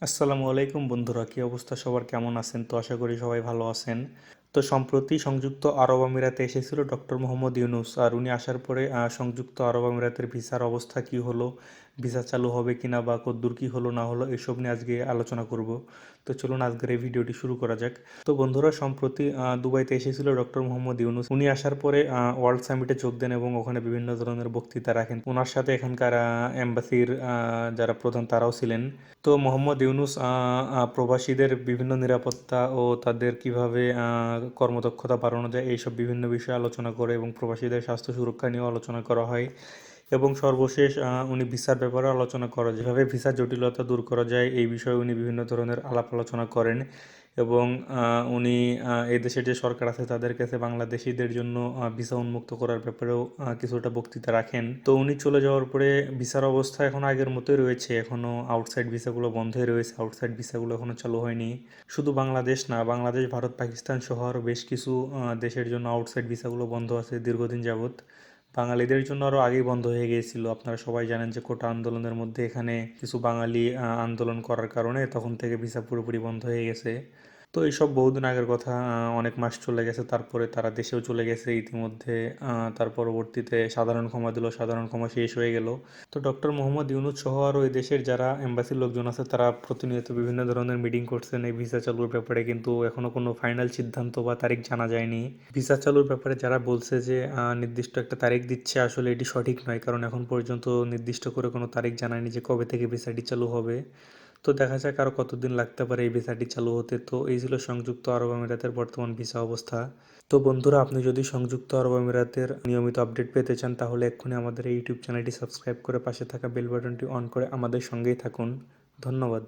আসসালামু আলাইকুম বন্ধুরা, কী অবস্থা সবার, কেমন আছেন? তো আশা করি সবাই ভালো আছেন। তো সম্প্রতি সংযুক্ত আরব আমিরাতে এসেছিল ডক্টর মোহাম্মদ ইউনূস, আর উনি আসার পরে সংযুক্ত আরব আমিরাতের ভিসার অবস্থা কি হলো, ভিসা চালু হবে কিনা বা কদ্দূর কি হলো না হলো, এসব নিয়ে আজকে আলোচনা করব। তো চলুন আজকের এই ভিডিওটি শুরু করা যাক। তো বন্ধুরা, সম্প্রতি দুবাইতে এসেছিল ডক্টর মোহাম্মদ ইউনূস। উনি আসার পরে ওয়ার্ল্ড সামিটে যোগ দেন এবং ওখানে বিভিন্ন ধরনের বক্তৃতা রাখেন। ওনার সাথে এখানকার এম্বাসির যারা প্রধান তারাও ছিলেন। তো মোহাম্মদ ইউনূস প্রবাসীদের বিভিন্ন নিরাপত্তা ও তাদের কিভাবে কর্মদক্ষতা বাড়ানো যায় এইসব বিভিন্ন বিষয়ে আলোচনা করে এবং প্রবাসীদের স্বাস্থ্য সুরক্ষা নিয়েও আলোচনা করা হয়। এবং সর্বশেষ উনি ভিসার ব্যাপারে আলোচনা করা, যেভাবে ভিসার জটিলতা দূর করা যায় এই বিষয়ে উনি বিভিন্ন ধরনের আলাপ আলোচনা করেন। এবং উনি এই দেশের যে সরকার আছে তাদের কাছে বাংলাদেশিদের জন্য ভিসা উন্মুক্ত করার ব্যাপারেও কিছুটা বক্তৃতা রাখেন। তো উনি চলে যাওয়ার পরে ভিসার অবস্থা এখন আগের মতোই রয়েছে, এখনও আউটসাইড ভিসাগুলো বন্ধই রয়েছে, আউটসাইড ভিসাগুলো এখনও চালু হয়নি। শুধু বাংলাদেশ না, বাংলাদেশ, ভারত, পাকিস্তান সহ আরও বেশ কিছু দেশের জন্য আউটসাইড ভিসাগুলো বন্ধ আছে দীর্ঘদিন যাবৎ। বাঙালিদের জন্য আরও আগেই বন্ধ হয়ে গিয়েছিল। আপনারা সবাই জানেন যে কোটা আন্দোলনের মধ্যে এখানে কিছু বাঙালি আন্দোলন করার কারণে তখন থেকে ভিসা পুরোপুরি বন্ধ হয়ে গেছে। তো এইসব বহুদিন আগের কথা, অনেক মাস চলে গেছে, তারপরে তারা দেশেও চলে গেছে ইতিমধ্যে। তার পরবর্তীতে সাধারণ ক্ষমা দিল, সাধারণ ক্ষমা শেষ হয়ে গেল। তো ডক্টর মোহাম্মদ ইউনূস সহ আরও এই দেশের যারা এম্বাসির লোকজন আছে তারা প্রতিনিয়ত বিভিন্ন ধরনের মিটিং করছেন এই ভিসা চালুর ব্যাপারে, কিন্তু এখনও কোনো ফাইনাল সিদ্ধান্ত বা তারিখ জানা যায়নি। ভিসা চালুর ব্যাপারে যারা বলছে যে নির্দিষ্ট একটা তারিখ দিচ্ছে, আসলে এটি সঠিক নয়, কারণ এখন পর্যন্ত নির্দিষ্ট করে কোনো তারিখ জানায়নি যে কবে থেকে ভিসাটি চালু হবে। তো দেখা যাক আরও কতদিন লাগতে পারে এই ভিসাটি চালু হতে। তো এই ছিল সংযুক্ত আরব আমিরাতের বর্তমান ভিসা অবস্থা। তো বন্ধুরা, আপনি যদি সংযুক্ত আরব আমিরাতের নিয়মিত আপডেট পেতে চান তাহলে এক্ষুনি আমাদের এই ইউটিউব চ্যানেলটি সাবস্ক্রাইব করে পাশে থাকা বেল বাটনটি অন করে আমাদের সঙ্গেই থাকুন। ধন্যবাদ।